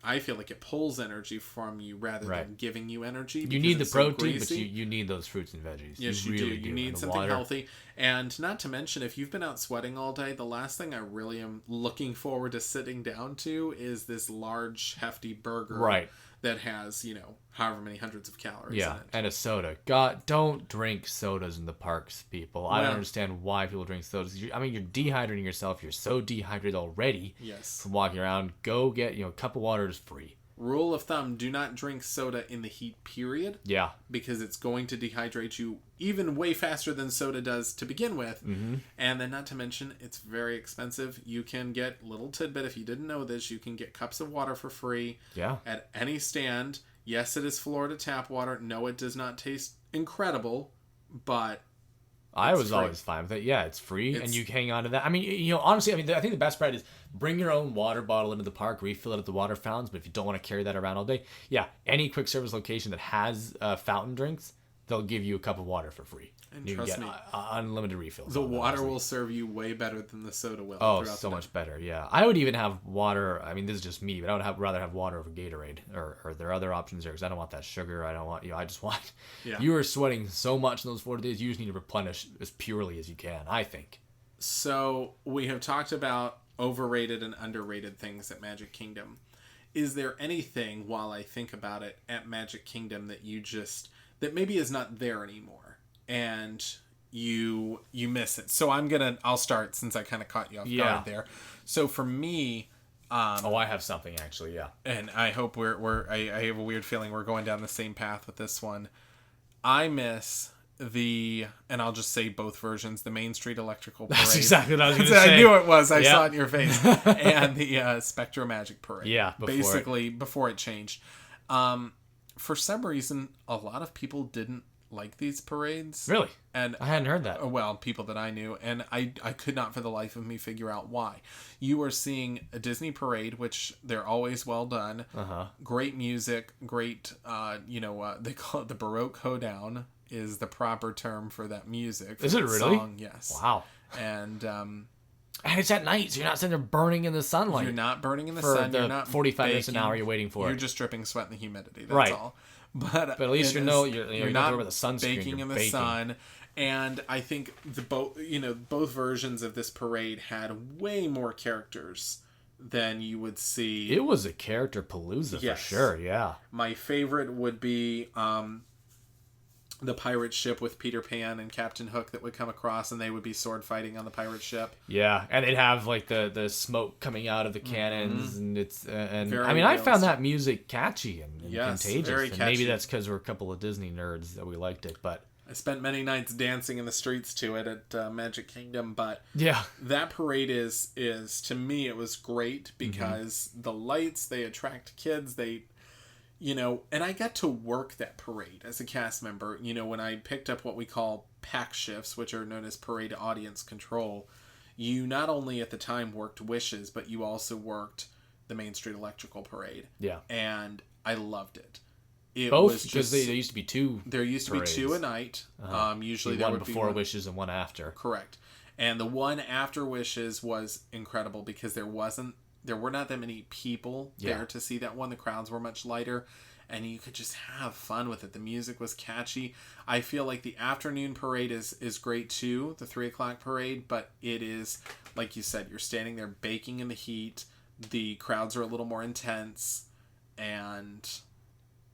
I feel like it pulls energy from you rather than giving you energy. You need the protein, but you need those fruits and veggies. Yes, you really do. You need something healthy. And not to mention, if you've been out sweating all day, the last thing I really am looking forward to sitting down to is this large, hefty burger. Right. That has, however many hundreds of calories in it. And a soda. God, don't drink sodas in the parks, people. I don't understand why people drink sodas. You're dehydrating yourself. You're so dehydrated already from walking around. Go get, a cup of water is free. Rule of thumb, do not drink soda in the heat, period. Yeah. Because it's going to dehydrate you even way faster than soda does to begin with. Mm-hmm. And then not to mention, it's very expensive. You can get, little tidbit, if you didn't know this, you can get cups of water for free at any stand. Yes, it is Florida tap water. No, it does not taste incredible, but... I was always fine with it. Yeah, it's free, and you hang on to that. I mean, honestly, I think the best part is bring your own water bottle into the park, refill it at the water fountains, but if you don't want to carry that around all day, any quick service location that has fountain drinks, they'll give you a cup of water for free. And you trust get me, unlimited refills. The water will serve you way better than the soda will. Oh, so much better, yeah. I would even have water, I mean, this is just me, but I would rather have water over Gatorade, or there are other options there, because I don't want that sugar, I don't want, I just want, you are sweating so much in those 4 days, you just need to replenish as purely as you can, I think. So, we have talked about overrated and underrated things at Magic Kingdom. Is there anything, while I think about it, at Magic Kingdom that maybe is not there anymore? And you miss it. So I'll start since I kind of caught you off guard there. So for me, I have something actually, yeah. And I hope I have a weird feeling we're going down the same path with this one. I miss and I'll just say both versions, the Main Street Electrical Parade. That's exactly what I was going to say. I knew it was. I saw it in your face. And the Spectro Magic Parade. Yeah, before it changed. For some reason, a lot of people didn't like these parades. Really? And I hadn't heard that. Well, people that I knew, and I could not for the life of me figure out why. You are seeing a Disney parade, which they're always well done. Great music, great, they call it the Baroque hoedown is the proper term for that music. Is it really? Song. Yes. Wow. And it's at night, so you're not sitting there burning in the sunlight. You're not burning in the sun. For the you're not 45 minutes an hour you're waiting for You're just dripping sweat in the humidity. That's all. But at least you're not over the sunscreen. Baking in the sun. And I think both versions of this parade had way more characters than you would see. It was a character palooza for sure, yeah. My favorite would be the pirate ship with Peter Pan and Captain Hook that would come across, and they would be sword fighting on the pirate ship. Yeah, and they'd have like the smoke coming out of the cannons, and it's and Very I mean, I found realistic. that music catchy and Yes, contagious, very and catchy. maybe that's because we're a couple of Disney nerds that we liked it, but I spent many nights dancing in the streets to it at Magic Kingdom, but yeah, that parade is to me, it was great because the lights, they attract kids, they, and I got to work that parade as a cast member. When I picked up what we call pack shifts, which are known as parade audience control, you not only at the time worked Wishes, but you also worked the Main Street Electrical Parade. yeah, And I loved it. It both was because just, there used to be two. there used to parades. be two a night. Usually there One would be before one Wishes and one after. Correct. And the one after Wishes was incredible because there were not that many people there to see that one. The crowds were much lighter, and you could just have fun with it. The music was catchy. I feel like the afternoon parade is great too, the 3:00 parade, but it is, like you said, you're standing there baking in the heat. The crowds are a little more intense, and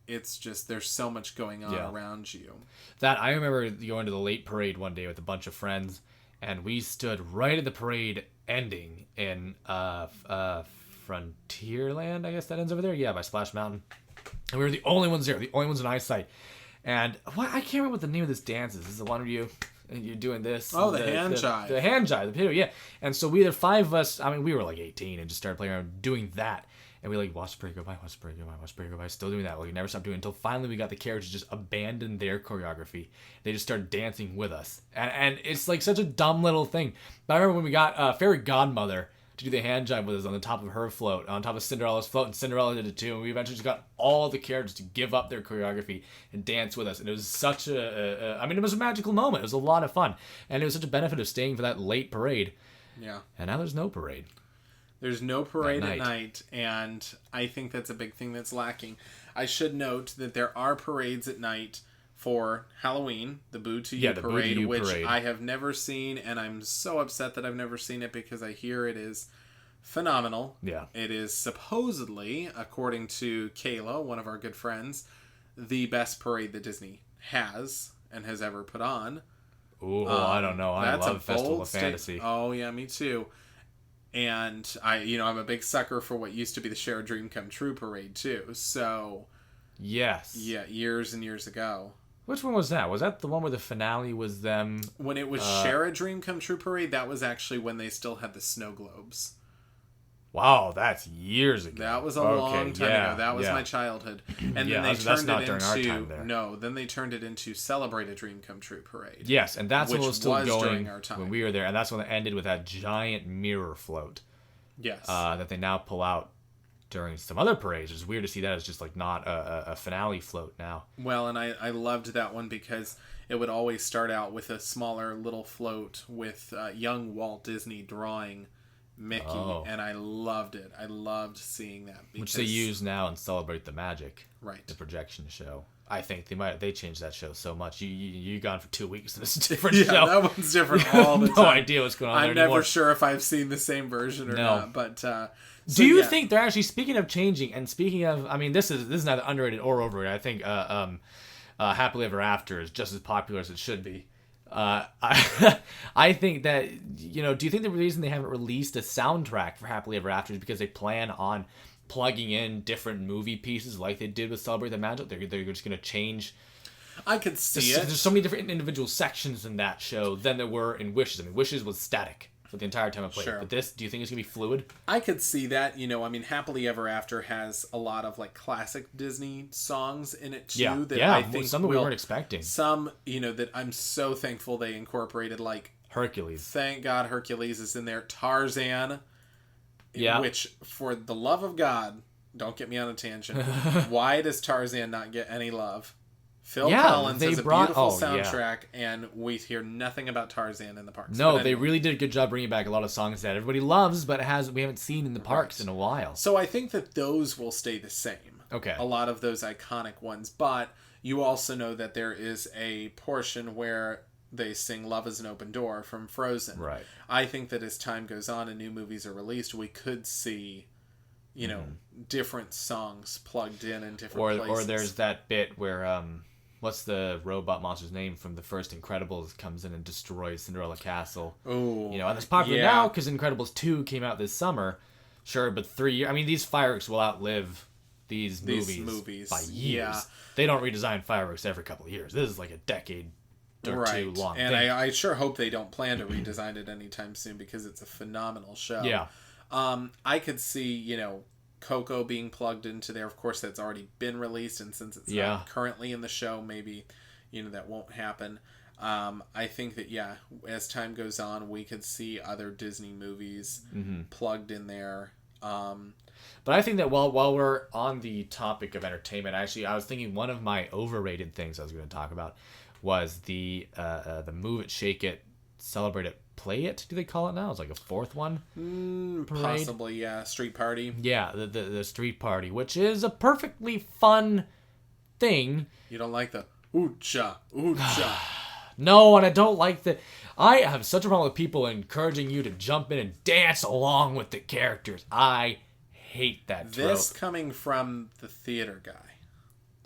it's just, there's so much going on around you. That I remember going to the late parade one day with a bunch of friends, and we stood right at the parade ending in Frontierland, I guess that ends over there. Yeah, by Splash Mountain. And we were the only ones there, the only ones in eyesight. And I can't remember what the name of this dance is. Is the one where you're doing this? Oh, the hand jive. The hand jive, the pirouette, yeah. And so the 5 of us, I mean, we were like 18 and just started playing around doing that. And we like watched the parade go by, watch the parade go by, watch the parade go by, still doing that. Like, we never stopped doing it until finally we got the characters just abandon their choreography. They just started dancing with us. And it's like such a dumb little thing. But I remember when we got Fairy Godmother to do the hand jive with us on the top of her float, on top of Cinderella's float, and Cinderella did it too. And we eventually just got all the characters to give up their choreography and dance with us. And it was such I mean, it was a magical moment. It was a lot of fun. And it was such a benefit of staying for that late parade. Yeah. And now there's no parade. There's no parade at night, and I think that's a big thing that's lacking. I should note that there are parades at night for Halloween, the Boo to You parade, which I have never seen, and I'm so upset that I've never seen it because I hear it is phenomenal. Yeah. It is supposedly, according to Kayla, one of our good friends, the best parade that Disney has and has ever put on. Ooh, I don't know. I love Festival of Fantasy. Oh, yeah, me too. And I'm a big sucker for what used to be the Share a Dream Come True parade too. So, yes, yeah, years and years ago. Which one was that? Was that the one where the finale was them? When it was Share a Dream Come True parade, that was actually when they still had the snow globes. Wow, that's years ago. That was a long time ago. That was my childhood. And then they turned it into then they turned it into Celebrate a Dream Come True parade. Yes, and that's what was still going our time when we were there, and that's when it ended with that giant mirror float. Yes. That they now pull out during some other parades. It's weird to see that as just like not a finale float now. Well, and I loved that one because it would always start out with a smaller little float with young Walt Disney drawing Mickey, and I loved it. I loved seeing that. Which they use now and Celebrate the Magic. Right. The projection show. I think they changed that show so much. You gone for 2 weeks and it's a different show. Yeah, that one's different all the time. No idea what's going on I'm there never sure if I've seen the same version or not. But do you think they're actually, speaking of changing, and speaking of, I mean, this is neither underrated or overrated. I think Happily Ever After is just as popular as it should be. I think that, do you think the reason they haven't released a soundtrack for Happily Ever After is because they plan on plugging in different movie pieces like they did with Celebrate the Magic? They're just going to change. I could see it. There's so many different individual sections in that show than there were in Wishes. I mean, Wishes was static for the entire time I played it. But this, do you think it's going to be fluid? I could see that. I mean, Happily Ever After has a lot of like classic Disney songs in it too. I think some that we weren't expecting. Some, that I'm so thankful they incorporated, like Hercules. Thank God Hercules is in there. Tarzan. Yeah. Which, for the love of God, don't get me on a tangent. Why does Tarzan not get any love? Phil Collins has a beautiful soundtrack, and we hear nothing about Tarzan in the parks. No, they really did a good job bringing back a lot of songs that everybody loves, but we haven't seen in the parks in a while. So I think that those will stay the same. Okay. A lot of those iconic ones, but you also know that there is a portion where they sing Love is an Open Door from Frozen. Right. I think that as time goes on and new movies are released, we could see, different songs plugged in different places. Or there's that bit where what's the robot monster's name from the first Incredibles comes in and destroys Cinderella Castle. Oh, You know, and it's popular now because Incredibles 2 came out this summer. Sure, but 3 years... I mean, these fireworks will outlive these movies by years. Yeah. They don't redesign fireworks every couple of years. This is like a decade or two long and thing. I sure hope they don't plan to redesign it anytime soon because it's a phenomenal show. Yeah. I could see, you know, Coco being plugged into there. Of course, that's already been released, and since it's not currently in the show, maybe, you know, that won't happen. I think that, as time goes on, we could see other Disney movies plugged in there. But I think that while we're on the topic of entertainment, actually, I was thinking one of my overrated things I was going to talk about was the Move It, Shake It, Celebrate It, Play It. Do they call it now? It's like a fourth one. Possibly, yeah. Street Party. Yeah, the Street Party, which is a perfectly fun thing. You don't like the ooh-cha, ooh-cha. No, and I don't like that. I have such a problem with people encouraging you to jump in and dance along with the characters. I hate that trope. This coming from the theater guy.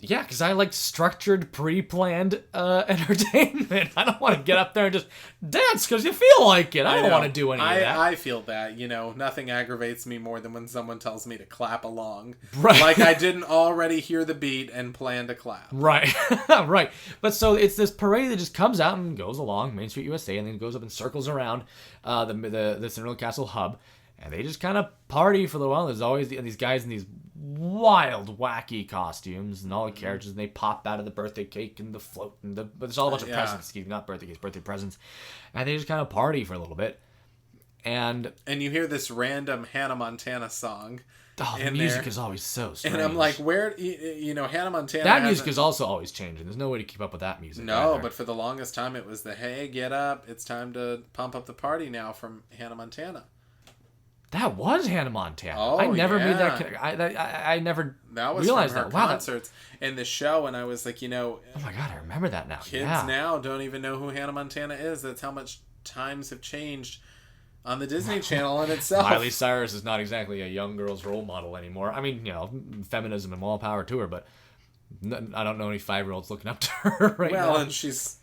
Yeah, because I like structured, pre-planned entertainment. I don't want to get up there and just dance because you feel like it. I don't want to do any of that. I feel that. You know, nothing aggravates me more than when someone tells me to clap along. Right. Like I didn't already hear the beat and plan to clap. Right. Right. But so it's this parade that just comes out and goes along Main Street USA and then goes up and circles around the Cinderella Castle hub. And they just kind of party for a little while. There's always these guys in these wild, wacky costumes and all the characters, and they pop out of the birthday cake and the float, but there's all a bunch of presents. Excuse me, not birthday cakes, birthday presents. And they just kind of party for a little bit. And you hear this random Hannah Montana song. Oh, the music is always so strange. And I'm like, where, you know, Hannah Montana. That music is also always changing. There's no way to keep up with that music. No, but for the longest time, it was the, hey, get up. It's time to pump up the party now from Hannah Montana. That was Hannah Montana. Oh, I never made that. I never that was realized from her that. concerts in the show, and I was like, you know, oh my god, I remember that now. Kids now don't even know who Hannah Montana is. That's how much times have changed on the Disney Channel in itself. Miley Cyrus is not exactly a young girl's role model anymore. I mean, you know, feminism and all power to her, but I don't know any 5-year-olds looking up to her right now. Well, and she's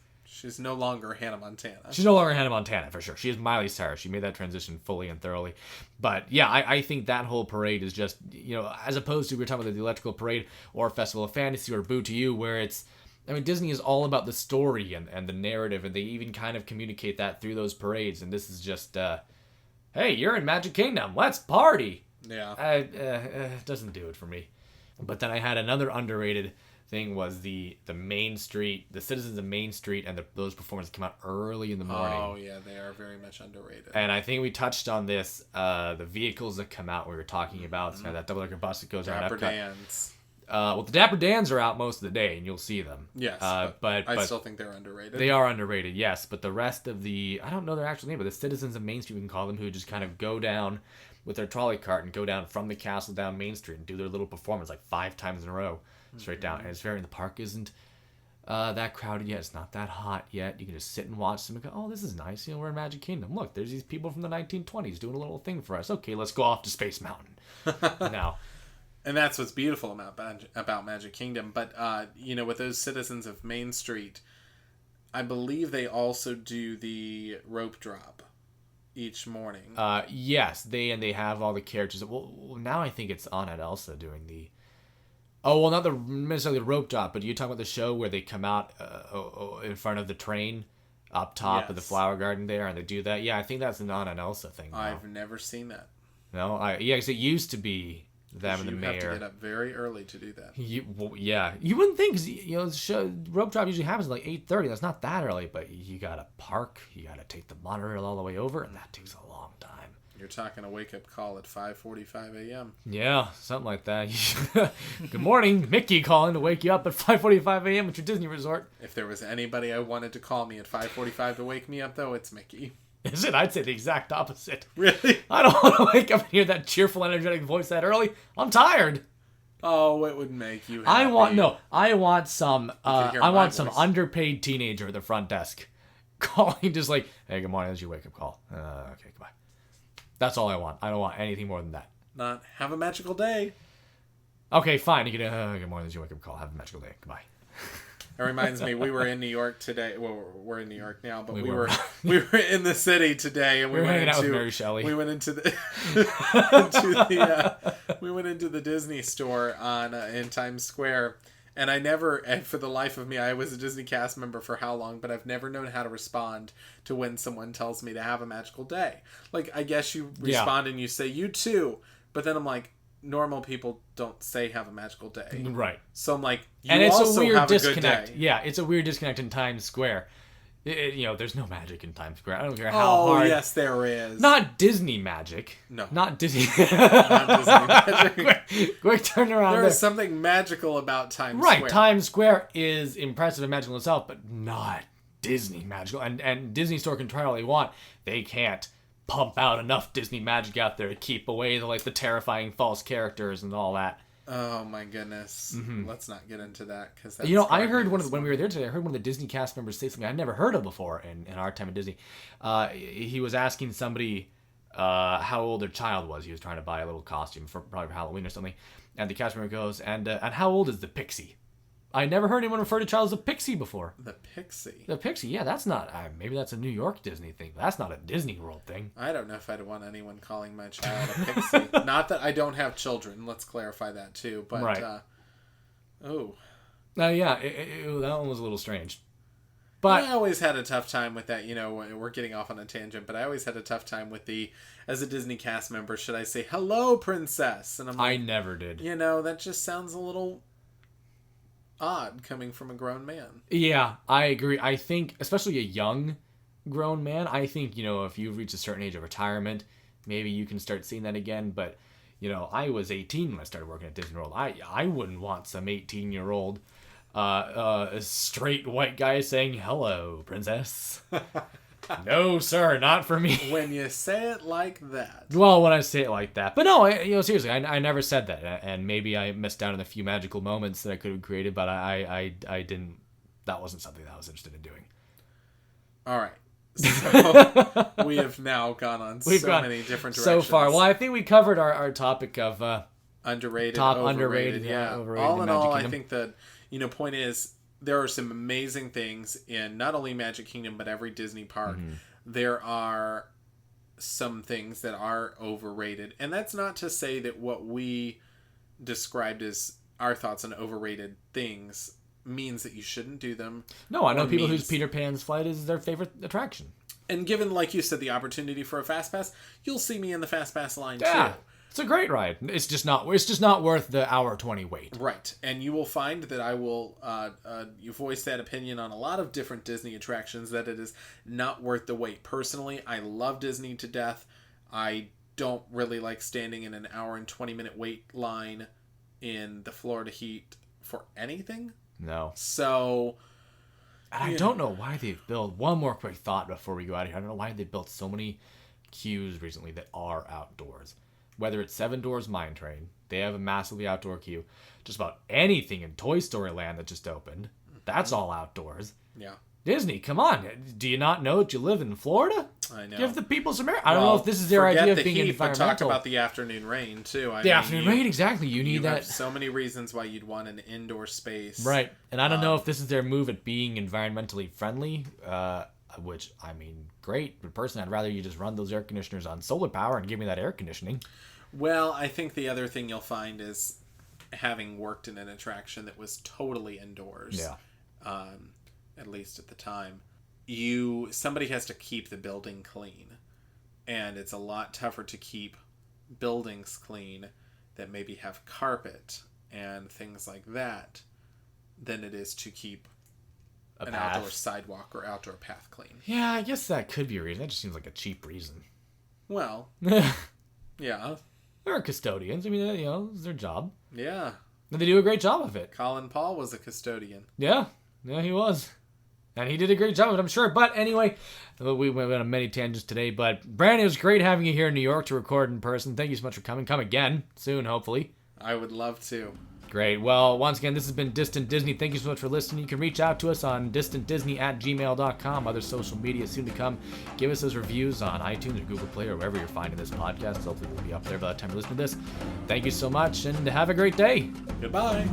no longer Hannah Montana. She's no longer Hannah Montana, for sure. She is Miley Cyrus. She made that transition fully and thoroughly. But, yeah, I think that whole parade is just, you know, as opposed to, we were talking about the Electrical Parade or Festival of Fantasy or Boo to You, where it's, I mean, Disney is all about the story and the narrative, and they even kind of communicate that through those parades. And this is just, hey, you're in Magic Kingdom. Let's party. Yeah. It doesn't do it for me. But then I had another underrated thing was the Main Street, the citizens of Main Street, and those performances come out early in the morning. Oh yeah, they are very much underrated. And I think we touched on this. The vehicles that come out, we were talking about, so that double-decker bus that goes around Epcot. Dapper Dans. Well, the Dapper Dans are out most of the day, and you'll see them. Yes, but I still think they're underrated. They are underrated, yes. But the rest of I don't know their actual name, but the citizens of Main Street, we can call them, who just kind of go down with their trolley cart and go down from the castle down Main Street and do their little performance like 5 times in a row. Straight down, and it's the park isn't that crowded yet. It's not that hot yet. You can just sit and watch them and go, oh, this is nice. You know, we're in Magic Kingdom. Look, there's these people from the 1920s doing a little thing for us. Okay, let's go off to Space Mountain now. And that's what's beautiful about Magic Kingdom. But you know, with those citizens of Main Street, I believe they also do the rope drop each morning. Yes, they have all the characters. Well, now I think it's Anna and Elsa doing the. Oh, well, not necessarily the rope drop, but you talk about the show where they come out in front of the train up top of the flower garden there, and they do that. Yeah, I think that's an Anna and Elsa thing now. I've never seen that. No? Because it used to be them and the mayor. You have to get up very early to do that. Yeah. You wouldn't think, because, you know, the show, rope drop usually happens at like 8:30. That's not that early, but you got to park, you got to take the monorail all the way over, and that takes a long time. You're talking a wake-up call at 5:45 a.m. Yeah, something like that. Good morning, Mickey calling to wake you up at 5:45 a.m. at your Disney resort. If there was anybody I wanted to call me at 5:45 to wake me up, though, it's Mickey. Is it? I'd say the exact opposite. Really? I don't want to wake up and hear that cheerful, energetic voice that early. I'm tired. Oh, it would make you happy. I want some underpaid teenager at the front desk calling, just like, hey, good morning, that's your wake-up call. Okay, goodbye. That's all I want. I don't want anything more than that. Not have a magical day. Okay, fine. You can, good morning, this is your wake-up call. Have a magical day. Goodbye. That reminds me, we were in New York today. Well, we're in New York now, but we were. were in the city today, and we were hanging out with Mary Shelley. We went into the we went into the Disney store in Times Square, and and for the life of me, I was a Disney cast member for how long, but I've never known how to respond to when someone tells me to have a magical day. Like, I guess you respond and you say, you too, but then I'm like, normal people don't say have a magical day. Right. So I'm like, and it's also a weird have disconnect. A good day. Yeah, it's a weird disconnect in Times Square. There's no magic in Times Square. I don't care how hard. Oh, yes, there is. Not Disney magic. No. Not Disney. Not Disney magic. quick turnaround there is something magical about Times Square. Right, Times Square is impressive and magical itself, but not Disney magical. And Disney Store can try all they want. They can't pump out enough Disney magic out there to keep away the terrifying false characters and all that. Oh my goodness. Let's not get into that, because I heard when we were there today, I heard one of the Disney cast members say something I'd never heard of before in our time at Disney. He was asking somebody how old their child was. He was trying to buy a little costume for probably for Halloween or something, and the cast member goes, and how old is the pixie? I never heard anyone refer to a child as a pixie before. The pixie? The pixie, yeah, that's not... maybe that's a New York Disney thing, but that's not a Disney World thing. I don't know if I'd want anyone calling my child a pixie. Not that I don't have children, let's clarify that too, but... Right. Yeah, that one was a little strange. But I always had a tough time with that, we're getting off on a tangent, but I always had a tough time with as a Disney cast member, should I say, hello, princess? And I'm like, I never did. That just sounds a little... odd coming from a grown man. Yeah, I agree. I think, especially a young grown man, I think, if you've reached a certain age of retirement, maybe you can start seeing that again. But, I was 18 when I started working at Disney World. I wouldn't want some 18-year-old straight white guy saying, hello, princess. No, sir, not for me. When you say it like that. Well, when I say it like that. But no, seriously, I never said that. And maybe I missed out on a few magical moments that I could have created, but I didn't. That wasn't something that I was interested in doing. All right. So we have now gone on many different directions. So far. Well, I think we covered our topic of underrated, top overrated. Yeah. Overrated all in all, Kingdom. I think that, point is, there are some amazing things in not only Magic Kingdom, but every Disney park. Mm-hmm. There are some things that are overrated. And that's not to say that what we described as our thoughts on overrated things means that you shouldn't do them. No, I know people whose Peter Pan's Flight is their favorite attraction. And given, like you said, the opportunity for a Fast Pass, you'll see me in the Fast Pass line too. It's a great ride. It's just not worth the hour 20 wait. Right. And you will find that I will you voice that opinion on a lot of different Disney attractions, that it is not worth the wait. Personally, I love Disney to death. I don't really like standing in an hour and 20-minute wait line in the Florida heat for anything. No. So... And I don't know why they've built... One more quick thought before we go out of here. I don't know why they built so many queues recently that are outdoors. Whether it's Seven Doors Mine Train, they have a massively outdoor queue. Just about anything in Toy Story Land that just opened, that's all outdoors. Yeah. Disney, come on. Do you not know that you live in Florida? I know. Give the people some air. I don't know if this is their idea of being environmental. But talk about the afternoon rain, too. Afternoon rain, exactly. You need that. Have so many reasons why you'd want an indoor space. Right. And I don't know if this is their move at being environmentally friendly, which, I mean, great. But personally, I'd rather you just run those air conditioners on solar power and give me that air conditioning. Well, I think the other thing you'll find is, having worked in an attraction that was totally indoors, at least at the time, somebody has to keep the building clean. And it's a lot tougher to keep buildings clean that maybe have carpet and things like that than it is to keep an outdoor sidewalk or outdoor path clean. Yeah, I guess that could be a reason. That just seems like a cheap reason. Well, yeah. They're custodians. I mean, it's their job. Yeah. And they do a great job of it. Colin Paul was a custodian. Yeah, he was. And he did a great job of it, I'm sure. But anyway, we went on many tangents today. But Brandon, it was great having you here in New York to record in person. Thank you so much for coming. Come again soon, hopefully. I would love to. Great. Well, once again, this has been Distant Disney. Thank you so much for listening. You can reach out to us on distantdisney@gmail.com. Other social media soon to come. Give us those reviews on iTunes or Google Play or wherever you're finding this podcast. Hopefully we'll be up there by the time you listen to this. Thank you so much, and have a great day. Goodbye.